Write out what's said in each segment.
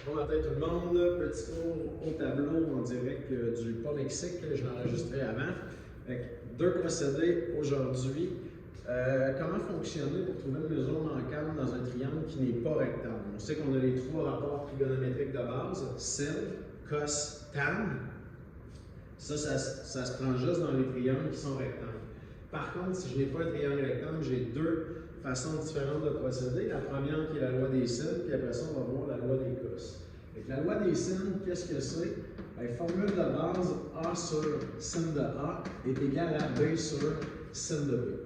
Bon matin tout le monde, petit cours au tableau en direct du pont Mexique, je l'ai enregistré avant. Deux procédés aujourd'hui. Comment fonctionner pour trouver une mesure manquante dans un triangle qui n'est pas rectangle? On sait qu'on a les trois rapports trigonométriques de base, sin, cos, tan. Ça se prend juste dans les triangles qui sont rectangles. Par contre, si je n'ai pas un triangle rectangle, j'ai deux façons différentes de procéder. La première qui est la loi des sines, puis après ça, on va voir la loi des cos. La loi des sines, qu'est-ce que c'est? Formule de base, A sur sin de A est égal à B sur sin de B.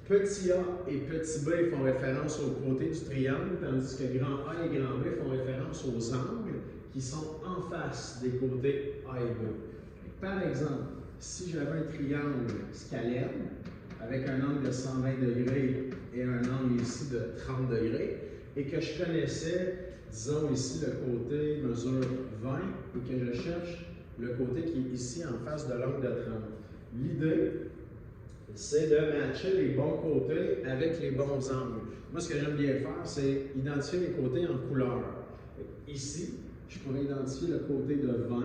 Petit a et petit b font référence aux côtés du triangle, tandis que grand A et grand B font référence aux angles qui sont en face des côtés A et B. Par exemple, si j'avais un triangle scalaire avec un angle de 120 degrés et un angle ici de 30 degrés, et que je connaissais, disons ici, le côté mesure 20 et que je cherche le côté qui est ici en face de l'angle de 30. L'idée, c'est de matcher les bons côtés avec les bons angles. Moi, ce que j'aime bien faire, c'est identifier les côtés en couleur. Ici, je pourrais identifier le côté de 20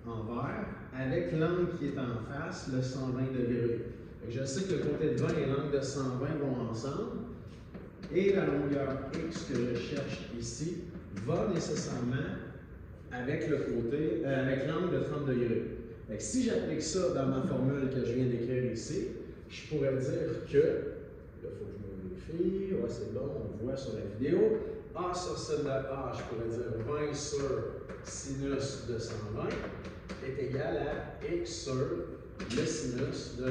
en vert avec l'angle qui est en face, le 120 degrés. Je sais que le côté de 20 et l'angle de 120 vont ensemble. Et la longueur X que je cherche ici va nécessairement avec le côté, avec l'angle de 30 degrés. Si j'applique ça dans ma formule que je viens d'écrire ici, je pourrais dire que, il faut que je me vérifie, ouais, c'est bon, on voit sur la vidéo, A sur sin de A, je pourrais dire 20 sur sinus de 120 est égal à X sur le sinus de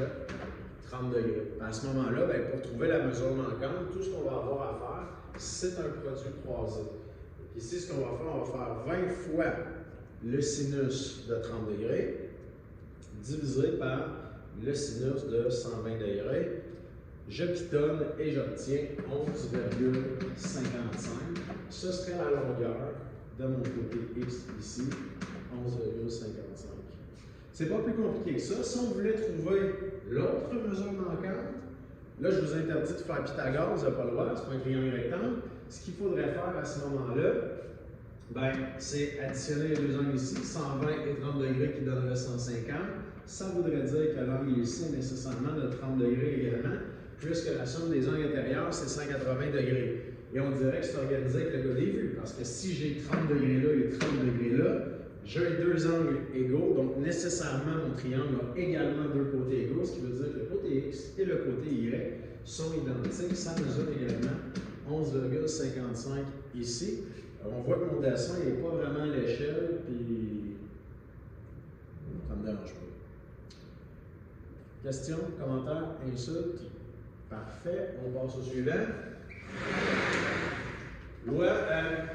30 degrés. À ce moment-là, pour trouver la mesure manquante, tout ce qu'on va avoir à faire, c'est un produit croisé. Ici, ce qu'on va faire, on va faire 20 fois le sinus de 30 degrés divisé par le sinus de 120 degrés. Je pitonne et j'obtiens 11,55. Ce serait la longueur de mon côté X ici, 11,55. C'est pas plus compliqué que ça. Si on voulait trouver l'autre mesure manquante, là, je vous interdis de faire Pythagore, vous n'avez pas le droit, c'est pas un triangle rectangle. Ce qu'il faudrait faire à ce moment-là, c'est additionner les deux angles ici, 120 et 30 degrés qui donnerait 150. Ça voudrait dire que l'angle ici est nécessairement de 30 degrés également, puisque la somme des angles intérieurs, c'est 180 degrés. Et on dirait que c'est organisé avec le gars des vues, parce que si j'ai 30 degrés là et 30 degrés là, j'ai deux angles égaux, donc nécessairement mon triangle a également deux côtés égaux, ce qui veut dire que le côté X et le côté Y sont identiques. Ça mesure également 11,55 ici. On voit que mon dessin n'est pas vraiment à l'échelle, puis ça ne me dérange pas. Questions, commentaires, insultes? Parfait. On passe au suivant. Ouais,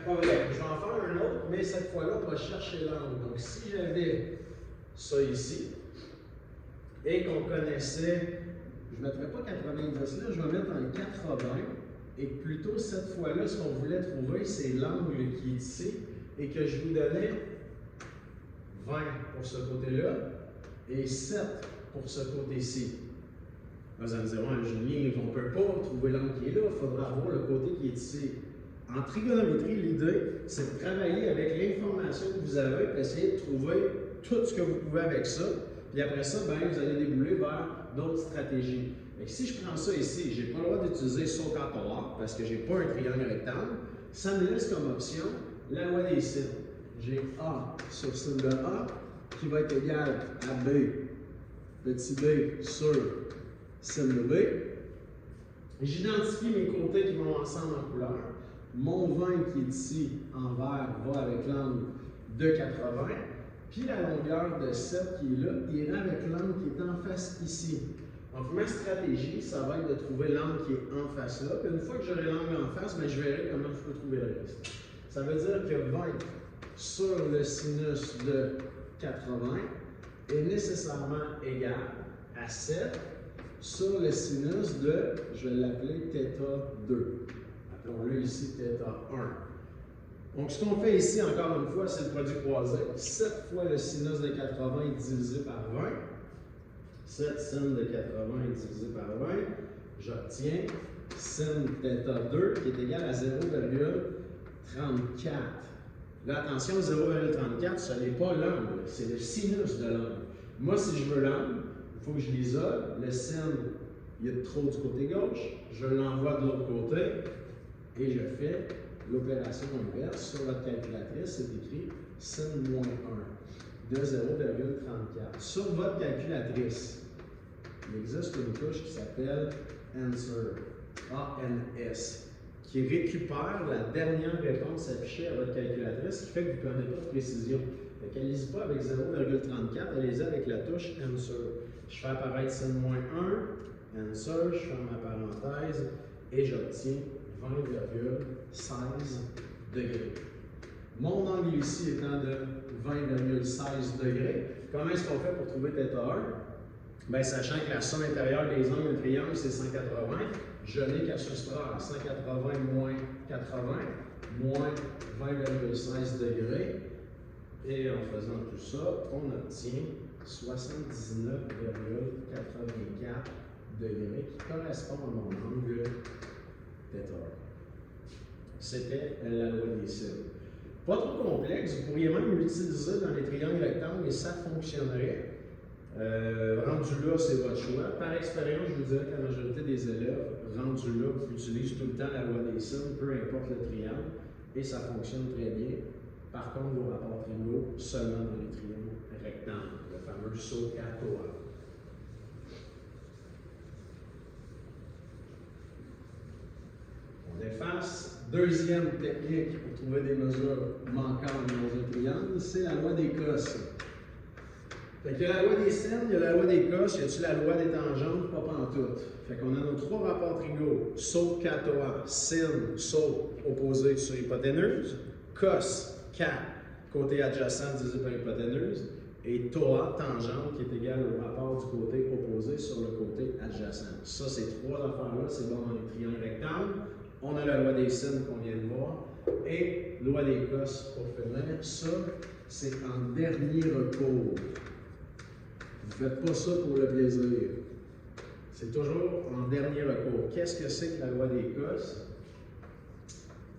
pas vrai. Je vais en faire un autre, mais cette fois-là, on va chercher l'angle. Donc, si j'avais ça ici, et qu'on connaissait, je ne mettrais pas 90 là, je vais mettre un 80, et plutôt cette fois-là, ce qu'on voulait trouver, c'est l'angle qui est ici, et que je vous donnais 20 pour ce côté-là, et 7 pour ce côté-ci. Vous allez me dire, ouais, Julien, on ne peut pas trouver l'angle qui est là, il faudra avoir le côté qui est ici. En trigonométrie, l'idée, c'est de travailler avec l'information que vous avez et essayer de trouver tout ce que vous pouvez avec ça. Puis après ça, vous allez débouler vers d'autres stratégies. Donc, si je prends ça ici, je n'ai pas le droit d'utiliser saut quand on a parce que je n'ai pas un triangle rectangle. Ça me laisse comme option la loi des sines. J'ai A sur sin de A qui va être égal à B, petit b sur sin de B. J'identifie mes côtés qui vont ensemble en couleur. Mon 20 qui est ici en vert va avec l'angle de 80. Puis la longueur de 7 qui est là ira avec l'angle qui est en face ici. Donc ma stratégie, ça va être de trouver l'angle qui est en face là. Puis une fois que j'aurai l'angle en face, je verrai comment je peux trouver le reste. Ça veut dire que 20 sur le sinus de 80 est nécessairement égal à 7 sur le sinus de, je vais l'appeler θ2. Appelons-le ici θ1. Donc, ce qu'on fait ici, encore une fois, c'est le produit croisé. 7 fois le sinus de 80 divisé par 20. 7 sin de 80 divisé par 20. J'obtiens sin θ2 qui est égal à 0,34. Là, attention, 0,34, ce n'est pas l'angle, c'est le sinus de l'angle. Moi, si je veux l'angle, il faut que je l'isole. Le sin, il y a trop du côté gauche. Je l'envoie de l'autre côté et je fais l'opération inverse. Sur votre calculatrice, c'est écrit sin moins 1 de 0,34. Sur votre calculatrice, il existe une touche qui s'appelle Answer, ANS, qui récupère la dernière réponse affichée à votre calculatrice, ce qui fait que vous ne perdez pas de précision. Fait qu'elle n'hésite pas avec 0,34, allez-y avec la touche Answer. Je fais apparaître sin moins 1, Answer, je ferme ma parenthèse et j'obtiens 20,16 degrés. Mon angle ici étant de 20,16 degrés. Comment est-ce qu'on fait pour trouver θ1? Bien, sachant que la somme intérieure des angles d'un triangle, c'est 180, je n'ai qu'à soustraire 180 moins 80, moins 20,16 degrés. Et en faisant tout ça, on obtient 79,84 degrés qui correspond à mon angle θ1. C'était la loi des sines. Pas trop complexe, vous pourriez même l'utiliser dans les triangles rectangles et ça fonctionnerait. Rendu là, c'est votre choix. Par expérience, je vous dirais que la majorité des élèves, rendu là, utilisent tout le temps la loi des sines, peu importe le triangle, et ça fonctionne très bien. Par contre, vos rapports triangles seulement dans les triangles rectangles, le fameux SOHCAHTOA. On efface. Deuxième technique pour trouver des mesures manquantes dans un triangle, c'est la loi des cosses. Fait qu'il y a la loi des sines, il y a la loi des cosses, y a-t-il la loi des tangentes? Pas pantoute. Fait qu'on a nos trois rapports trigaux, SOHCAHTOA, sin, SO, opposé sur hypoténuse, cos, cat, côté adjacent divisé par hypoténuse, et TOA, tangente, qui est égal au rapport du côté opposé sur le côté adjacent. Ça, ces trois affaires-là, c'est bon dans les triangles rectangles. On a la loi des sines qu'on vient de voir, et loi des cosses pour finir. Ça, c'est en dernier recours. Vous ne faites pas ça pour le plaisir. C'est toujours en dernier recours. Qu'est-ce que c'est que la loi des cosses?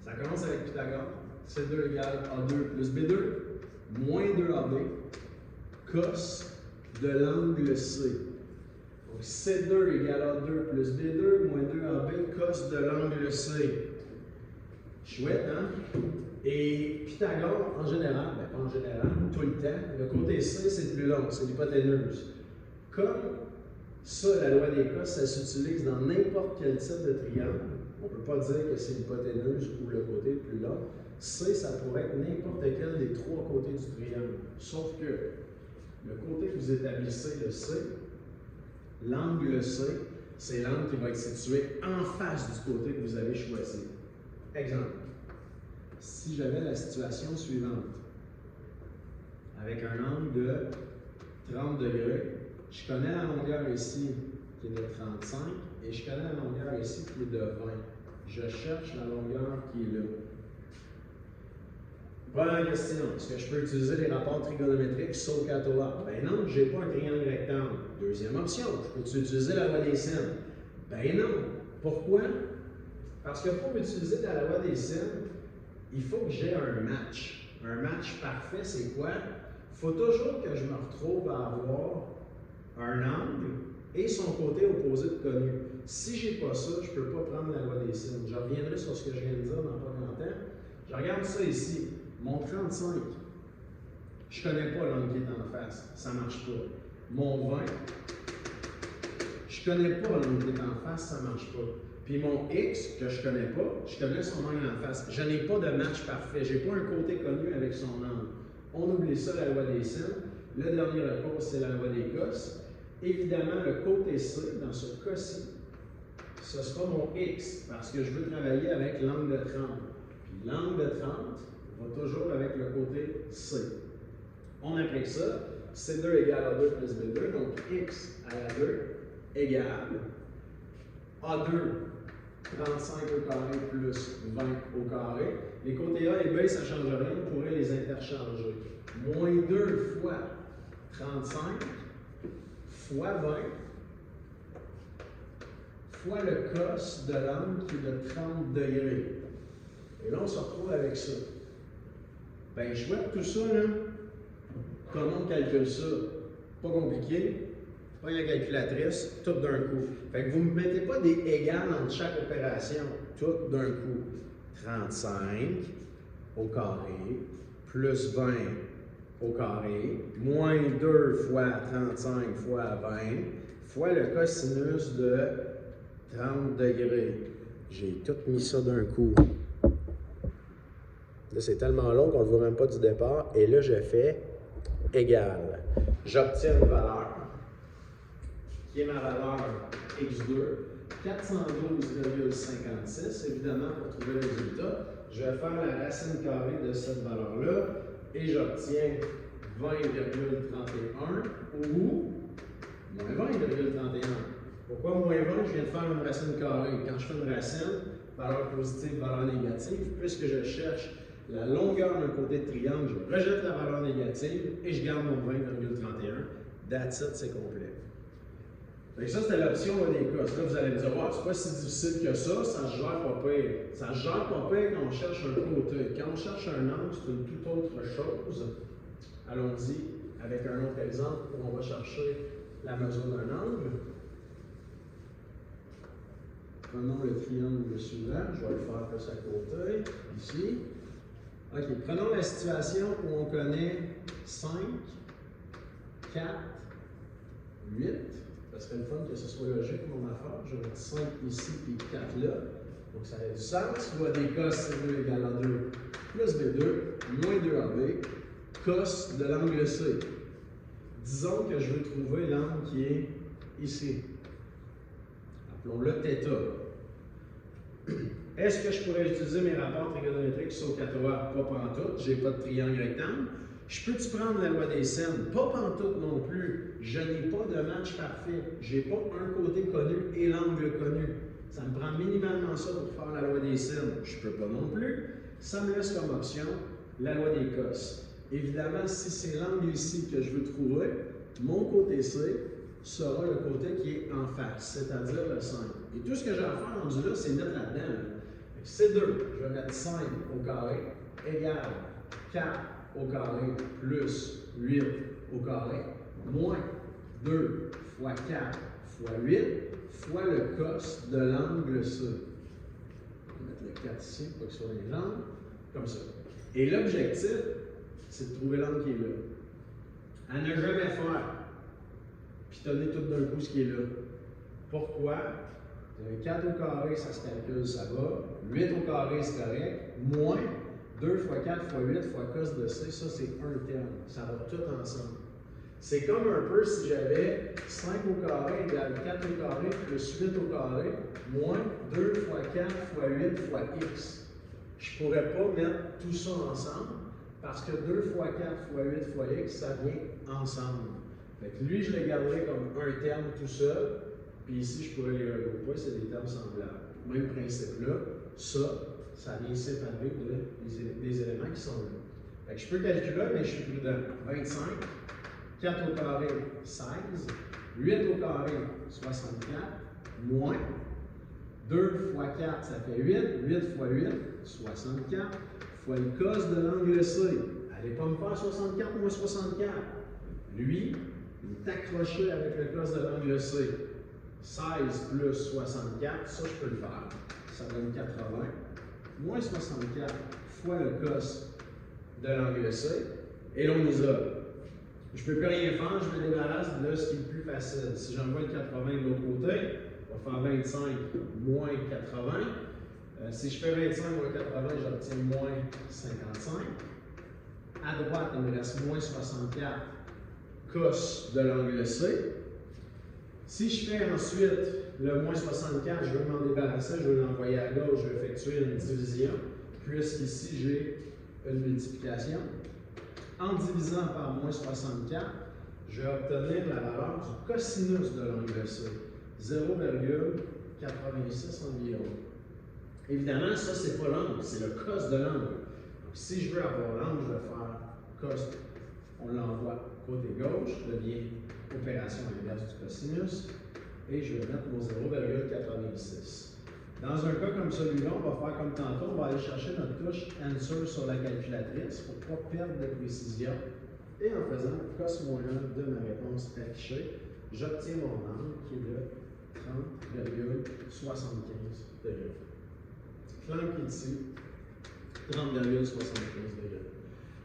Ça commence avec Pythagore. C2 égale A2 plus B2, moins 2AB, cos de l'angle C. Donc C2 égale A2 plus B2, moins 2AB, cos de l'angle C. Chouette, hein? Et Pythagore, en général, ben pas en général, tout le temps, le côté C, c'est le plus long, c'est l'hypoténuse. Comme ça, la loi des cos, ça s'utilise dans n'importe quel type de triangle. On ne peut pas dire que c'est l'hypoténuse ou le côté le plus long. C, ça pourrait être n'importe quel des trois côtés du triangle. Sauf que le côté que vous établissez, le C, l'angle C, c'est l'angle qui va être situé en face du côté que vous avez choisi. Exemple. Si j'avais la situation suivante, avec un angle de 30 degrés, je connais la longueur ici qui est de 35 et je connais la longueur ici qui est de 20. Je cherche la longueur qui est là. Première question, est-ce que je peux utiliser les rapports trigonométriques SOHCAHTOA? Ben non, je n'ai pas un triangle rectangle. Deuxième option, je peux utiliser la loi des sines? Ben non. Pourquoi? Parce que pour utiliser la loi des sines, il faut que j'ai un match. Un match parfait, c'est quoi? Il faut toujours que je me retrouve à avoir un angle et son côté opposé de connu. Si je n'ai pas ça, je ne peux pas prendre la loi des sines. Je reviendrai sur ce que je viens de dire dans pas longtemps. Je regarde ça ici. Mon 35, je ne connais pas l'angle qui est en face. Ça ne marche pas. Mon 20, je ne connais pas l'angle qui est en face. Ça ne marche pas. Puis mon X, que je ne connais pas, je connais son angle en face. Je n'ai pas de match parfait. Je n'ai pas un côté connu avec son angle. On oublie ça, la loi des sines. Le dernier recours, c'est la loi des cosses. Évidemment, le côté C, dans ce cas-ci, ce sera mon X, parce que je veux travailler avec l'angle de 30. Puis l'angle de 30 va toujours avec le côté C. On applique ça. C2 égale A2 plus B2, donc X à la 2 égale A2, 35 au carré plus 20 au carré. Les côtés A et B, ça ne change rien, on pourrait les interchanger. Moins 2 fois 35 fois 20 fois le cos de l'angle qui est de 30 degrés. Et là, on se retrouve avec ça. Ben, chouette, tout ça, là, comment on calcule ça? Pas compliqué. Pas la calculatrice, tout d'un coup. Fait que vous ne mettez pas des égales entre chaque opération, tout d'un coup. 35 au carré, plus 20 au carré, moins 2 fois 35 fois 20, fois le cosinus de 30 degrés. J'ai tout mis ça d'un coup. Là, c'est tellement long qu'on ne le voit même pas du départ. Et là, je fais égal. J'obtiens une valeur qui est ma valeur x2, 412,56. Évidemment, pour trouver le résultat, je vais faire la racine carrée de cette valeur-là et j'obtiens 20,31 ou moins 20,31. Pourquoi moins 20? Je viens de faire une racine carrée. Quand je fais une racine, valeur positive, valeur négative, puisque je cherche la longueur d'un côté de triangle, je rejette la valeur négative et je garde mon 20,31. That's it, c'est complet. Et ça, c'était l'option des cos. Là, vous allez me dire, oh, c'est pas si difficile que ça se gère pas pire. Ça se gère pas pire quand on cherche un côté. Quand on cherche un angle, c'est une toute autre chose. Allons-y avec un autre exemple où on va chercher la mesure d'un angle. Prenons le triangle suivant. Je vais le faire plus à côté, ici. OK. Prenons la situation où on connaît 5, 4, 8. Ça serait le fun que ce soit logique mon affaire. Je vais mettre 5 ici puis 4 là. Donc ça a du sens. Soit des cos C2 égale à 2 plus B2 moins 2AB cos de l'angle C. Disons que je veux trouver l'angle qui est ici. Appelons-le θ. Est-ce que je pourrais utiliser mes rapports trigonométriques sur 4A? Pas pantoute, j'ai pas de triangle rectangle. Je peux-tu prendre la loi des sènes? Pas pantoute non plus. Je n'ai pas de match parfait. Je n'ai pas un côté connu et l'angle connu. Ça me prend minimalement ça pour faire la loi des sènes. Je ne peux pas non plus. Ça me laisse comme option la loi des cos. Évidemment, si c'est l'angle ici que je veux trouver, mon côté C sera le côté qui est en face, c'est-à-dire le 5. Et tout ce que j'ai à faire rendu là, c'est mettre là-dedans. C2, je vais mettre 5 au carré égale 4 au carré plus 8 au carré moins 2 fois 4 fois 8 fois le cos de l'angle C. On va mettre le 4 ici pour que ce soit les angles, comme ça. Et l'objectif, c'est de trouver l'angle qui est là. À ne jamais faire, puis donner tout d'un coup ce qui est là. Pourquoi? 4 au carré, ça se calcule, ça va. 8 au carré, c'est correct. Moins 2 fois 4 fois 8 fois cos de C, ça c'est un terme. Ça va tout ensemble. C'est comme un peu si j'avais 5 au carré égale 4 au carré plus 8 au carré moins 2 fois 4 fois 8 fois x. Je ne pourrais pas mettre tout ça ensemble parce que 2 fois 4 fois 8 fois x, ça vient ensemble. Fait que lui, je le garderai comme un terme tout seul. Puis ici, je pourrais les regrouper, c'est des termes semblables. Même principe là, ça vient séparer des éléments qui sont là. Fait que je peux calculer, mais je suis prudent. 25, 4 au carré, 16, 8 au carré, 64, moins 2 fois 4, ça fait 8, 8 fois 8, 64, fois le cos de l'angle C. Allez pas me faire 64 moins 64. Lui, il est accroché avec le cos de l'angle C. 16 plus 64, ça je peux le faire. Ça donne 80. Moins 64 fois le cos de l'angle C. Et là, on isole. Je ne peux plus rien faire, je me débarrasse de ce qui est le plus facile. Si j'envoie le 80 de l'autre côté, on va faire 25 moins 80. Si je fais 25 moins 80, j'obtiens moins 55. À droite, il me reste moins 64 cos de l'angle C. Si je fais ensuite le moins 64, je veux m'en débarrasser, je veux l'envoyer à gauche, je vais effectuer une division, puisqu'ici j'ai une multiplication. En divisant par moins 64, je vais obtenir la valeur du cosinus de l'angle C, 0,86 environ. Évidemment, ça, c'est pas l'angle, c'est le cos de l'angle. Donc, si je veux avoir l'angle, je vais faire cos. On l'envoie côté gauche, devient opération inverse du cosinus, et je vais mettre mon 0,86. Dans un cas comme celui-là, on va faire comme tantôt, on va aller chercher notre touche Answer sur la calculatrice pour ne pas perdre de précision. Et en faisant cos-1 de ma réponse affichée, j'obtiens mon angle qui est de 30,75 degrés. Flanc qui est ici, 30,75 degrés.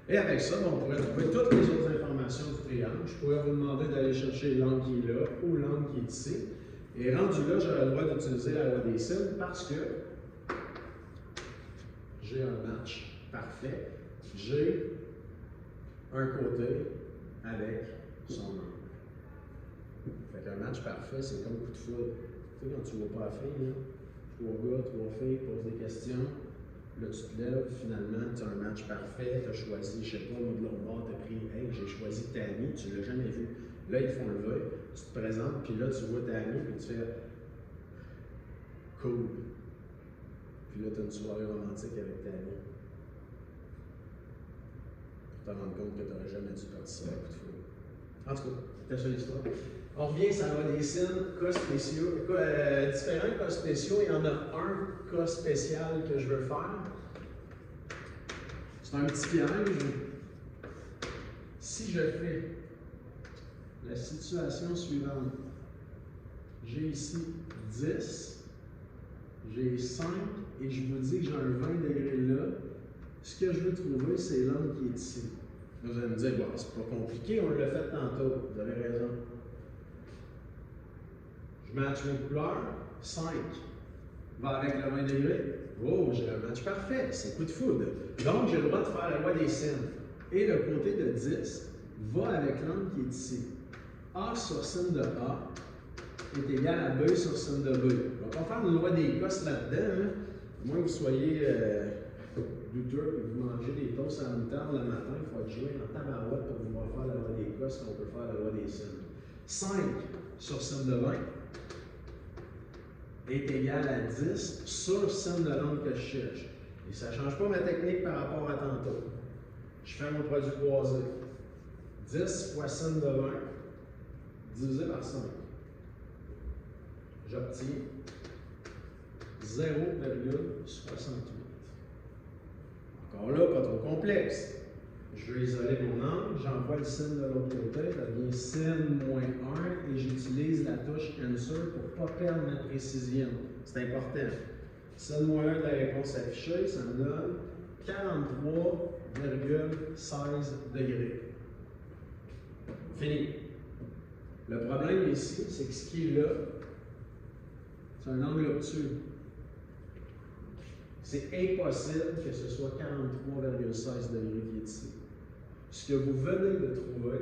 Et avec ça, on pourrait trouver toutes les autres informations du triangle. Je pourrais vous demander d'aller chercher l'angle qui est là ou l'angle qui est ici. Et rendu là, j'aurai le droit d'utiliser la loi des sines parce que j'ai un match parfait. J'ai un côté avec son angle. Fait qu'un match parfait, c'est comme coup de foudre. Tu sais, quand tu ne vois pas la fille, là, 3 gars, 3 filles posent des questions. Là, tu te lèves, finalement, tu as un match parfait, tu as choisi, je sais pas, moi de l'autre bord, tu as pris, hey, j'ai choisi Tammy, tu ne l'as jamais vu. Là, ils te font lever, tu te présentes, puis là, tu vois Tammy, puis tu fais cool. Puis là, tu as une soirée romantique avec Tammy. Pour te rendre compte que tu n'aurais jamais dû participer à coup de foudre. En tout cas, c'était ça l'histoire. On revient, ça va des signes, cas spéciaux, différents cas spéciaux. Il y en a un cas spécial que je veux faire. C'est un petit piège. Si je fais la situation suivante, j'ai ici 10, j'ai 5 et je vous dis que j'ai un 20 degrés là, ce que je veux trouver, c'est l'angle qui est ici. Vous allez me dire, bon, c'est pas compliqué, on l'a fait tantôt, vous avez raison. Je match mes couleurs, 5 va avec le 20 degrés. Oh, j'ai un match parfait, c'est coup de foudre. Donc, j'ai le droit de faire la loi des sines. Et le côté de 10 va avec l'angle qui est ici. A sur sin de A est égal à B sur sin de B. On va faire une loi des cos là-dedans. Hein? À moins que vous soyez douteux et que vous mangez des toasts à la moutarde le matin, il faut être joué en tabarouette pour pouvoir faire la loi des cos qu'on peut faire la loi des sines. 5 sur sin de 20 est égal à 10 sur sin de l'angle que je cherche. Et ça ne change pas ma technique par rapport à tantôt. Je fais mon produit croisé. 10 fois sin de 20 divisé par 5. J'obtiens 0,68. Encore là, pas trop complexe. Je veux isoler mon angle, j'envoie le sin de l'autre côté, ça devient sin moins 1 et j'utilise la touche Answer pour ne pas perdre ma précision. C'est important. Sin moins 1 de la réponse affichée, ça me donne 43,16 degrés. Fini. Le problème ici, c'est que ce qui est là, c'est un angle obtus. C'est impossible que ce soit 43,16 degrés qui est ici. Ce que vous venez de trouver,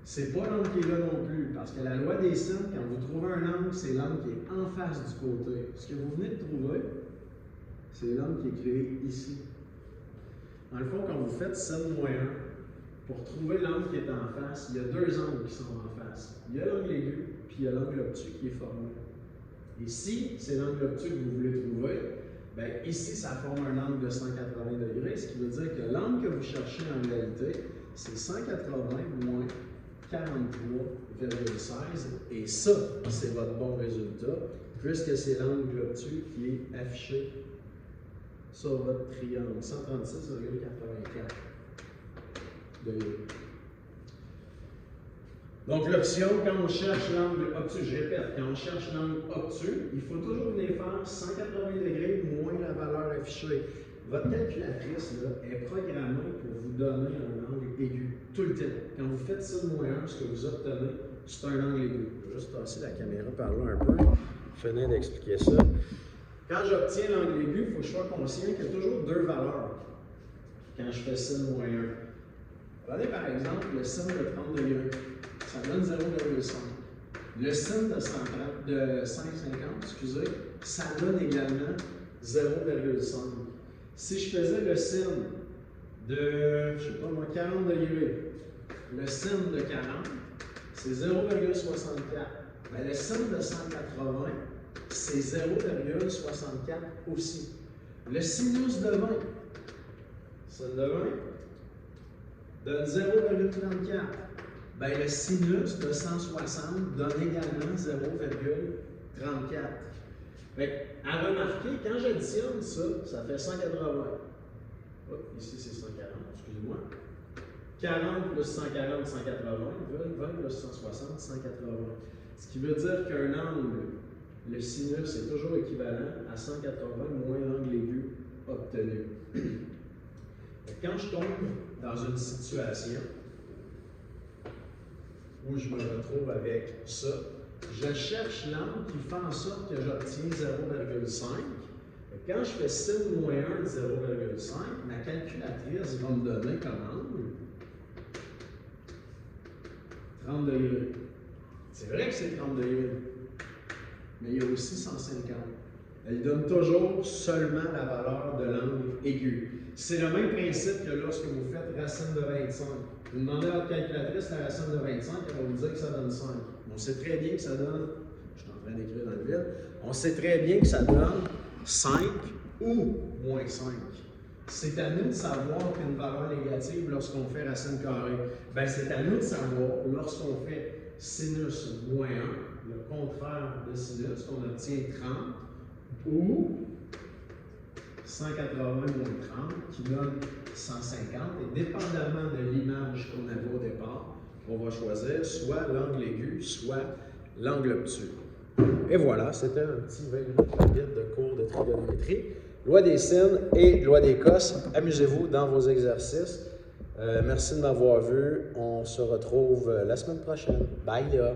c'est pas l'angle qui est là non plus, parce que la loi des sines, quand vous trouvez un angle, c'est l'angle qui est en face du côté. Ce que vous venez de trouver, c'est l'angle qui est créé ici. Dans le fond, quand vous faites sin moins 1, pour trouver l'angle qui est en face, il y a deux angles qui sont en face. Il y a l'angle aigu, puis il y a l'angle obtus qui est formé. Et si c'est l'angle obtus que vous voulez trouver, bien ici, ça forme un angle de 180 degrés, ce qui veut dire que l'angle que vous cherchez en réalité, c'est 180 moins 43,16. Et ça, c'est votre bon résultat, puisque c'est l'angle obtus qui est affiché sur votre triangle, 136,84 degrés. Donc l'option, quand on cherche l'angle obtus, je répète, quand on cherche l'angle obtus, il faut toujours venir faire 180 degrés moins la valeur affichée. Votre calculatrice là, est programmée pour vous donner un angle aigu, tout le temps. Quand vous faites sin moins 1, ce que vous obtenez, c'est un angle aigu. Je vais juste passer la caméra par là un peu, finir d'expliquer ça. Quand j'obtiens l'angle aigu, il faut que je sois conscient qu'il y a toujours deux valeurs quand je fais sin moins 1. Prenez par exemple le sin de 30 degrés. Ça donne 0,5. Le sin de 5,50, excusez, ça donne également 0,5. Si je faisais le sin de, je sais pas moi, 40 degrés, le sin de 40, c'est 0,64. Ben, le sin de 180, c'est 0,64 aussi. Le sinus de 20, sin de 20, donne 0,34. Ben, le sinus de 160 donne également 0,34. Fait à remarquer, quand j'additionne ça, ça fait 180. Oh, ici c'est 140, excusez-moi. 40 plus 140, 180, 20 plus 160, 180. Ce qui veut dire qu'un angle, le sinus est toujours équivalent à 180 moins l'angle aigu obtenu. Quand je tombe dans une situation où je me retrouve avec ça, je cherche l'angle qui fait en sorte que j'obtiens 0,5. Quand je fais sin moins 1 de 0,5, ma calculatrice va me donner comme angle 30 degrés. C'est vrai que c'est 30 degrés, mais il y a aussi 150. Elle donne toujours seulement la valeur de l'angle aigu. C'est le même principe que lorsque vous faites racine de 25. Vous demandez à votre calculatrice la racine de 25, elle va vous dire que ça donne 5. On sait très bien que ça donne, je suis en train d'écrire dans le vide, on sait très bien que ça donne 5 ou moins 5. C'est à nous de savoir qu'une valeur négative lorsqu'on fait racine carrée. Bien, c'est à nous de savoir lorsqu'on fait sinus moins 1, le contraire de sinus, qu'on obtient 30, ou 180 moins 30, qui donne 150. Et dépendamment de l'image qu'on avait au départ, on va choisir soit l'angle aigu, soit l'angle obtus. Et voilà, c'était un petit 20 minutes rapide de cours de trigonométrie. Loi des sines et loi des cosses. Amusez-vous dans vos exercices. Merci de m'avoir vu. On se retrouve la semaine prochaine. Bye là!